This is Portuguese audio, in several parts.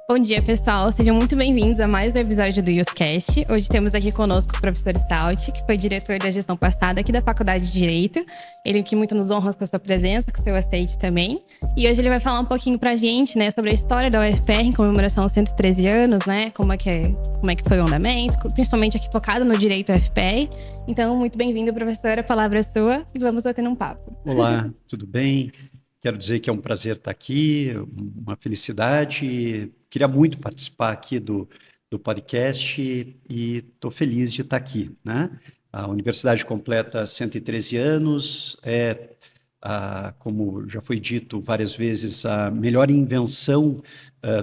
Bom dia, pessoal. Sejam muito bem-vindos a mais um episódio do YouScast. Hoje temos aqui conosco o professor Stout, que foi diretor da gestão passada aqui da Faculdade de Direito. Ele que muito nos honra com a sua presença, com o seu aceite também. E hoje ele vai falar um pouquinho pra gente, né, sobre a história da UFPR em comemoração aos 113 anos, né, como é que foi o andamento, principalmente aqui focado no direito UFPR. Então, muito bem-vindo, professor. A palavra é sua e vamos bater um papo. Olá, tudo bem? Quero dizer que é um prazer estar aqui, uma felicidade. Queria muito participar aqui do podcast e estou feliz de estar aqui, né? A universidade completa 113 anos, como já foi dito várias vezes, a melhor invenção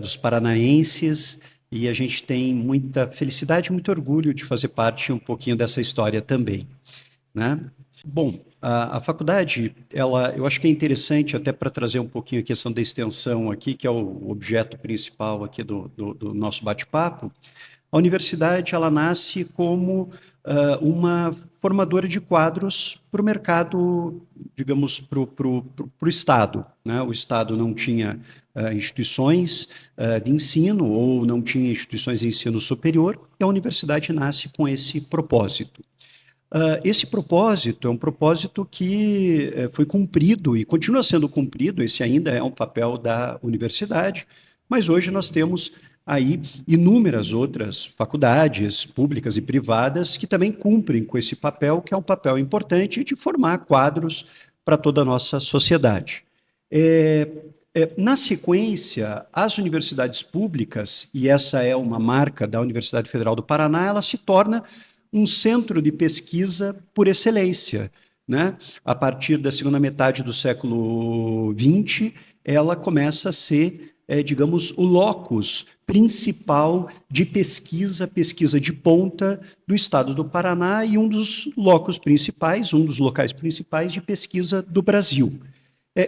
dos paranaenses, e a gente tem muita felicidade e muito orgulho de fazer parte um pouquinho dessa história também, né? Bom, a faculdade, eu acho que é interessante até para trazer um pouquinho a questão da extensão aqui, que é o objeto principal aqui do nosso bate-papo. A universidade, ela nasce como uma formadora de quadros para o mercado, digamos, para o Estado, né? O Estado não tinha instituições de ensino ou não tinha instituições de ensino superior, e a universidade nasce com esse propósito. Esse propósito é um propósito que foi cumprido e continua sendo cumprido, esse ainda é um papel da universidade, mas hoje nós temos aí inúmeras outras faculdades públicas e privadas que também cumprem com esse papel, que é um papel importante de formar quadros para toda a nossa sociedade. É, Na sequência, as universidades públicas, e essa é uma marca da Universidade Federal do Paraná, ela se torna um centro de pesquisa por excelência, né? A partir da segunda metade do século XX, ela começa a ser, digamos, o locus principal de pesquisa, pesquisa de ponta do estado do Paraná e um dos locos principais, um dos locais principais de pesquisa do Brasil.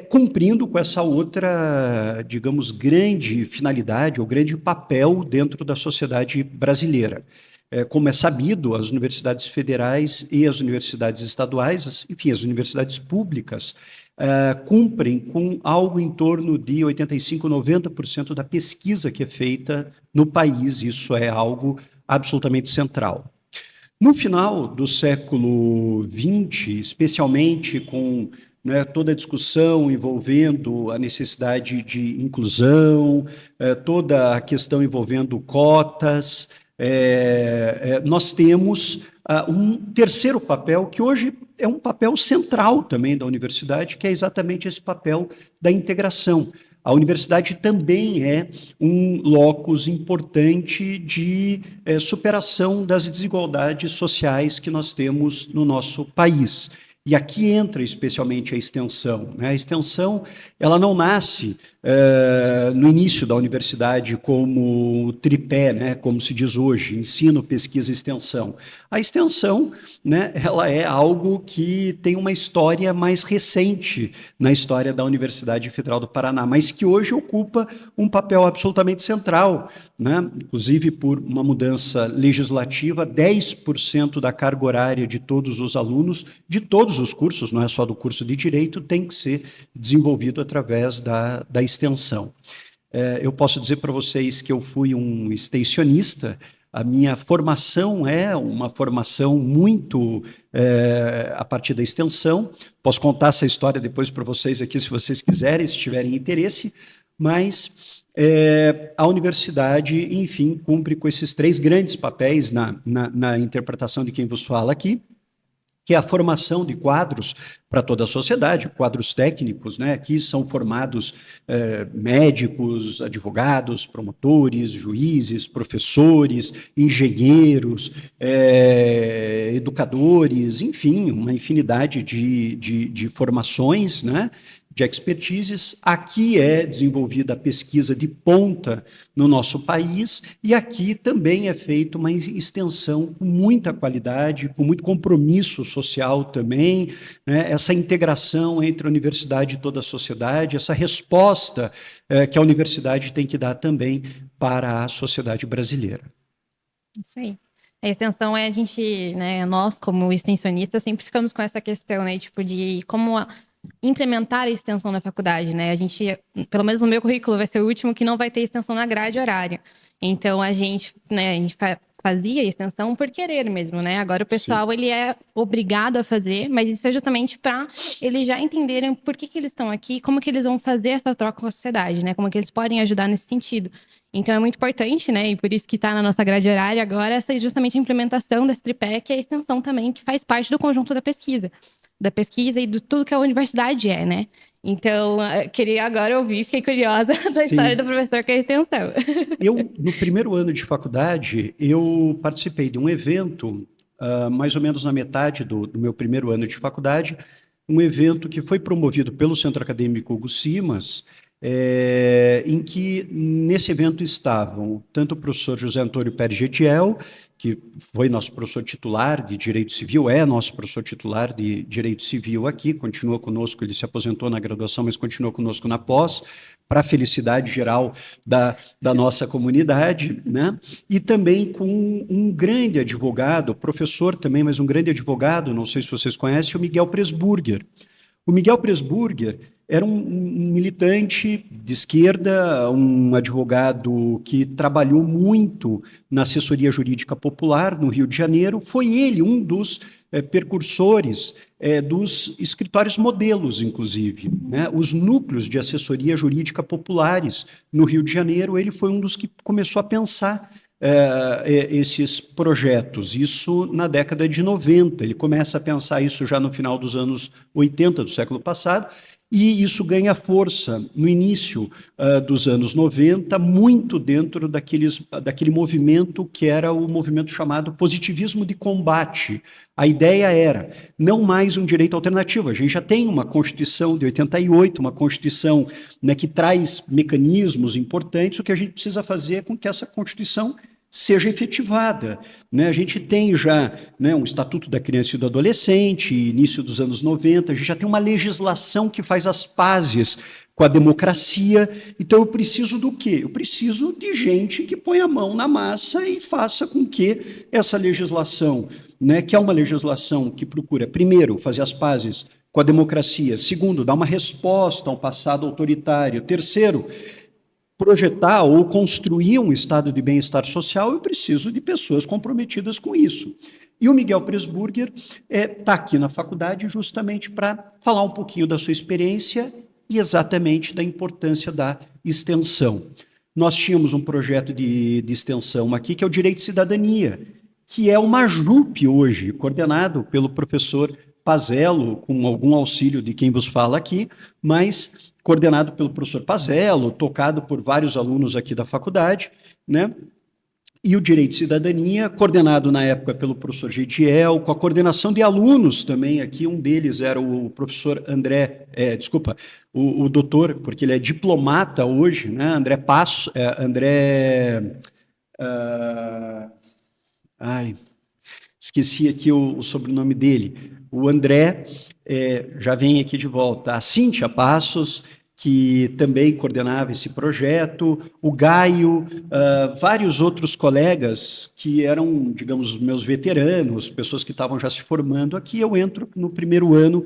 Cumprindo com essa outra, digamos, grande finalidade ou grande papel dentro da sociedade brasileira. Como é sabido, as universidades federais e as universidades estaduais, enfim, as universidades públicas, cumprem com algo em torno de 85, 90% da pesquisa que é feita no país. Isso é algo absolutamente central. No final do século XX, especialmente com, né, toda a discussão envolvendo a necessidade de inclusão, toda a questão envolvendo cotas, nós temos um terceiro papel que hoje é um papel central também da universidade, que é exatamente esse papel da integração. A universidade também é um locus importante de superação das desigualdades sociais que nós temos no nosso país. E aqui entra especialmente a extensão, né? A extensão, ela não nasce no início da universidade como tripé, né? Como se diz hoje, ensino, pesquisa e extensão. A extensão, né? Ela é algo que tem uma história mais recente na história da Universidade Federal do Paraná, mas que hoje ocupa um papel absolutamente central, né? Inclusive por uma mudança legislativa, 10% da carga horária de todos os alunos, de todos os cursos, não é só do curso de Direito, tem que ser desenvolvido através da extensão. Eu posso dizer para vocês que eu fui um extensionista. A minha formação é uma formação muito a partir da extensão. Posso contar essa história depois para vocês aqui, se vocês quiserem, se tiverem interesse, mas a universidade, enfim, cumpre com esses três grandes papéis na interpretação de quem vos fala aqui, que é a formação de quadros para toda a sociedade, quadros técnicos, né? Aqui são formados médicos, advogados, promotores, juízes, professores, engenheiros, educadores, enfim, uma infinidade de formações, né? De expertises. Aqui é desenvolvida a pesquisa de ponta no nosso país, e aqui também é feita uma extensão com muita qualidade, com muito compromisso social também, né? Essa integração entre a universidade e toda a sociedade, essa resposta que a universidade tem que dar também para a sociedade brasileira. Isso aí. A extensão é a gente, né, nós como extensionistas sempre ficamos com essa questão, né, tipo de como implementar a extensão na faculdade, né? A gente, pelo menos no meu currículo, vai ser o último que não vai ter extensão na grade horária. Então, a gente fazia extensão por querer mesmo, né? Agora o Sim. pessoal, ele é obrigado a fazer, mas isso é justamente para eles já entenderem por que eles estão aqui, como que eles vão fazer essa troca com a sociedade, né? Como que eles podem ajudar nesse sentido. Então, é muito importante, né? E por isso que está na nossa grade horária agora, essa justamente a implementação desse tripé, que é a extensão também, que faz parte do conjunto da pesquisa e de tudo que a universidade é, né? Então, queria agora ouvir, fiquei curiosa da história Sim. do professor que é a extensão. No primeiro ano de faculdade, eu participei de um evento, mais ou menos na metade do meu primeiro ano de faculdade, um evento que foi promovido pelo Centro Acadêmico Hugo Simas, em que nesse evento estavam tanto o professor José Antônio Pérez Getiel, que foi nosso professor titular de Direito Civil, é nosso professor titular de Direito Civil aqui, continua conosco, ele se aposentou na graduação, mas continua conosco na pós, para a felicidade geral da nossa comunidade, né? E também com um grande advogado, professor também, mas um grande advogado, não sei se vocês conhecem, o Miguel Presburger. O Miguel Presburger era um militante de esquerda, um advogado que trabalhou muito na assessoria jurídica popular no Rio de Janeiro. Foi ele um dos percursores dos escritórios modelos, inclusive, né? Os núcleos de assessoria jurídica populares no Rio de Janeiro. Ele foi um dos que começou a pensar esses projetos, isso na década de 90. Ele começa a pensar isso já no final dos anos 80 do século passado, e isso ganha força no início dos anos 90, muito dentro daquele movimento que era o movimento chamado positivismo de combate. A ideia era não mais um direito alternativo. A gente já tem uma Constituição de 88, uma Constituição, né, que traz mecanismos importantes. O que a gente precisa fazer é com que essa Constituição seja efetivada, né? A gente tem já, né, um Estatuto da Criança e do Adolescente, início dos anos 90, a gente já tem uma legislação que faz as pazes com a democracia. Então eu preciso do quê? Eu preciso de gente que põe a mão na massa e faça com que essa legislação, né, que é uma legislação que procura, primeiro, fazer as pazes com a democracia, segundo, dar uma resposta ao passado autoritário, terceiro, projetar ou construir um estado de bem-estar social, eu preciso de pessoas comprometidas com isso. E o Miguel Presburger está aqui na faculdade justamente para falar um pouquinho da sua experiência e exatamente da importância da extensão. Nós tínhamos um projeto de extensão aqui, que é o Direito de Cidadania, que é uma JUP hoje, coordenado pelo professor Pazello, com algum auxílio de quem vos fala aqui, mas coordenado pelo professor Pazello, tocado por vários alunos aqui da faculdade, né? E o Direito de Cidadania, coordenado na época pelo professor Gediel, com a coordenação de alunos também aqui, um deles era o professor André, o doutor, porque ele é diplomata hoje, né? André Passo, esqueci aqui o sobrenome dele. O André já vem aqui de volta. A Cíntia Passos, que também coordenava esse projeto, o Gaio, vários outros colegas que eram, digamos, meus veteranos, pessoas que estavam já se formando aqui. Eu entro no primeiro ano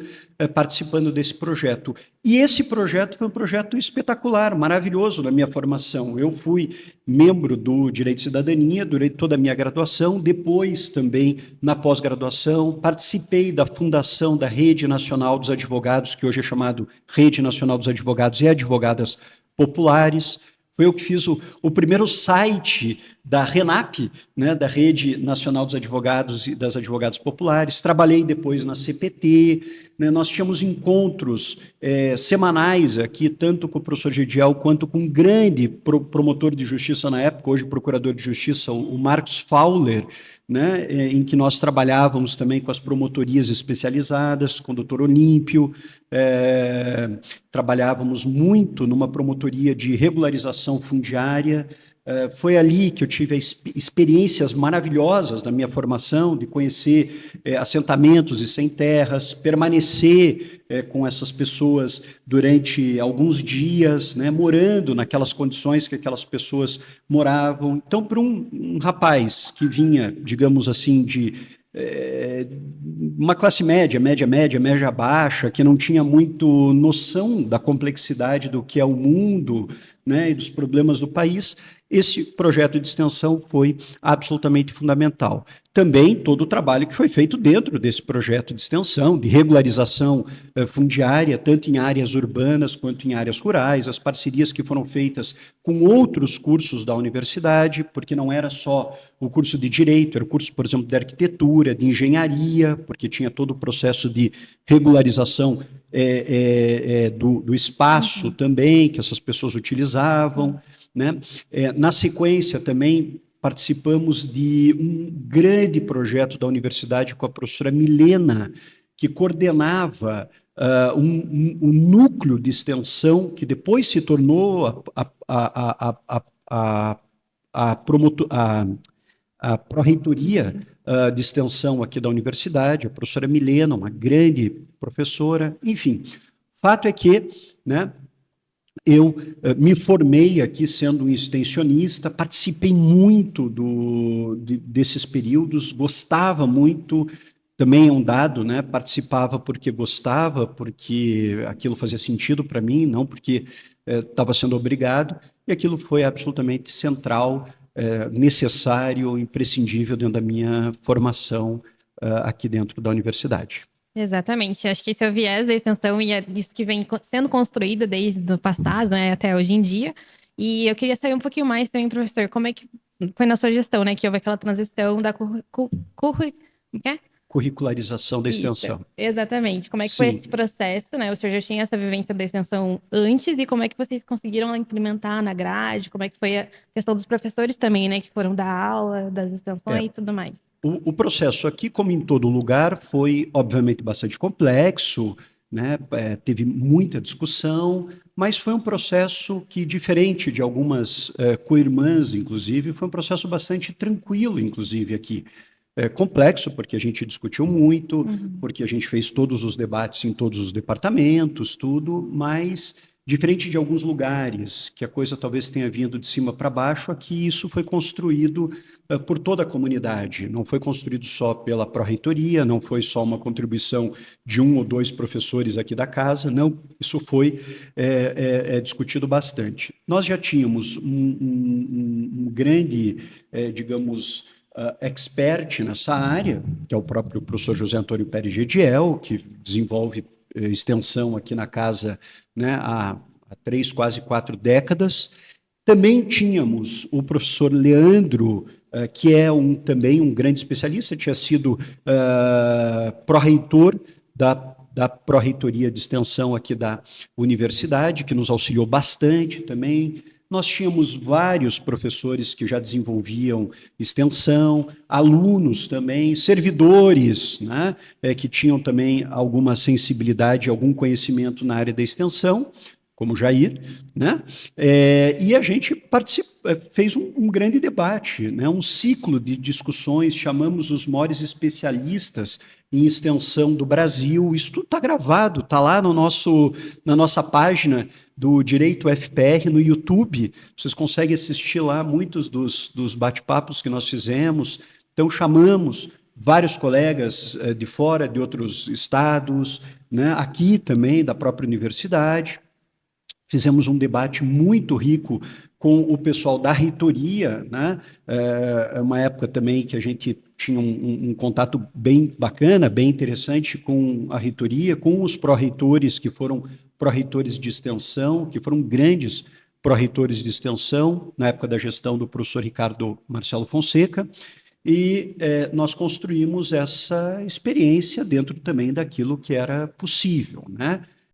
participando desse projeto. E esse projeto foi um projeto espetacular, maravilhoso na minha formação. Eu fui membro do Direito de Cidadania durante toda a minha graduação, depois também na pós-graduação, participei da fundação da Rede Nacional dos Advogados, que hoje é chamado Rede Nacional dos Advogados e Advogadas Populares. Foi eu que fiz o primeiro site da RENAP, né, da Rede Nacional dos Advogados e das Advogadas Populares. Trabalhei depois na CPT, né, nós tínhamos encontros semanais aqui, tanto com o professor Gediel quanto com um grande promotor de justiça na época, hoje procurador de justiça, o Marcos Fowler, né, em que nós trabalhávamos também com as promotorias especializadas, com o doutor Olímpio, trabalhávamos muito numa promotoria de regularização fundiária. Foi ali que eu tive experiências maravilhosas da minha formação, de conhecer assentamentos e sem terras, permanecer com essas pessoas durante alguns dias, né, morando naquelas condições que aquelas pessoas moravam. Então, para um rapaz que vinha, digamos assim, de uma classe média, média baixa, que não tinha muito noção da complexidade do que é o mundo, né, e dos problemas do país, esse projeto de extensão foi absolutamente fundamental. Também todo o trabalho que foi feito dentro desse projeto de extensão, de regularização fundiária, tanto em áreas urbanas quanto em áreas rurais, as parcerias que foram feitas com outros cursos da universidade, porque não era só o curso de Direito, era o curso, por exemplo, de Arquitetura, de Engenharia, porque tinha todo o processo de regularização do espaço também, que essas pessoas utilizavam, né? Na sequência, também participamos de um grande projeto da universidade com a professora Milena, que coordenava um núcleo de extensão que depois se tornou a pró-reitoria de extensão aqui da universidade, a professora Milena, uma grande professora, enfim. Fato é que, né, eu me formei aqui sendo um extensionista, participei muito desses períodos, gostava muito, também é um dado, né? Participava porque gostava, porque aquilo fazia sentido para mim, não porque estava sendo obrigado, e aquilo foi absolutamente central, necessário, imprescindível dentro da minha formação aqui dentro da universidade. Exatamente. Acho que esse é o viés da extensão e é isso que vem sendo construído desde o passado, né, até hoje em dia. E eu queria saber um pouquinho mais também, professor, como é que foi na sua gestão, né, que houve aquela transição da Curricularização da Isso, extensão. exatamente. Como é que foi Sim. esse processo, né? O senhor já tinha essa vivência da extensão antes e como é que vocês conseguiram implementar na grade? Como é que foi a questão dos professores também, né, que foram dar aula, das extensões e tudo mais? O processo aqui, como em todo lugar, foi obviamente bastante complexo, né? Teve muita discussão, mas foi um processo que, diferente de algumas co-irmãs, inclusive, foi um processo bastante tranquilo, inclusive, aqui. Complexo, porque a gente discutiu muito, porque a gente fez todos os debates em todos os departamentos, tudo, mas diferente de alguns lugares, que a coisa talvez tenha vindo de cima para baixo, aqui isso foi construído por toda a comunidade, não foi construído só pela pró-reitoria, não foi só uma contribuição de um ou dois professores aqui da casa, não, isso foi discutido bastante. Nós já tínhamos um grande, digamos, expert nessa área, que é o próprio professor José Antônio Pérez Gediel, que desenvolve extensão aqui na casa, né, há 3, quase 4 décadas. Também tínhamos o professor Leandro, que é também um grande especialista, tinha sido pró-reitor da pró-reitoria de extensão aqui da universidade, que nos auxiliou bastante também. Nós tínhamos vários professores que já desenvolviam extensão, alunos também, servidores, né, que tinham também alguma sensibilidade, algum conhecimento na área da extensão, como Jair, né? E a gente fez um grande debate, né? Um ciclo de discussões, chamamos os maiores especialistas em extensão do Brasil, isso tudo está gravado, está lá na nossa página do Direito FPR no YouTube, vocês conseguem assistir lá muitos dos bate-papos que nós fizemos, então chamamos vários colegas de fora, de outros estados, né? Aqui também, da própria universidade. Fizemos um debate muito rico com o pessoal da reitoria, né? Uma época também que a gente tinha um contato bem bacana, bem interessante com a reitoria, com os pró-reitores que foram pró-reitores de extensão, que foram grandes pró-reitores de extensão, na época da gestão do professor Ricardo Marcelo Fonseca, e nós construímos essa experiência dentro também daquilo que era possível, né?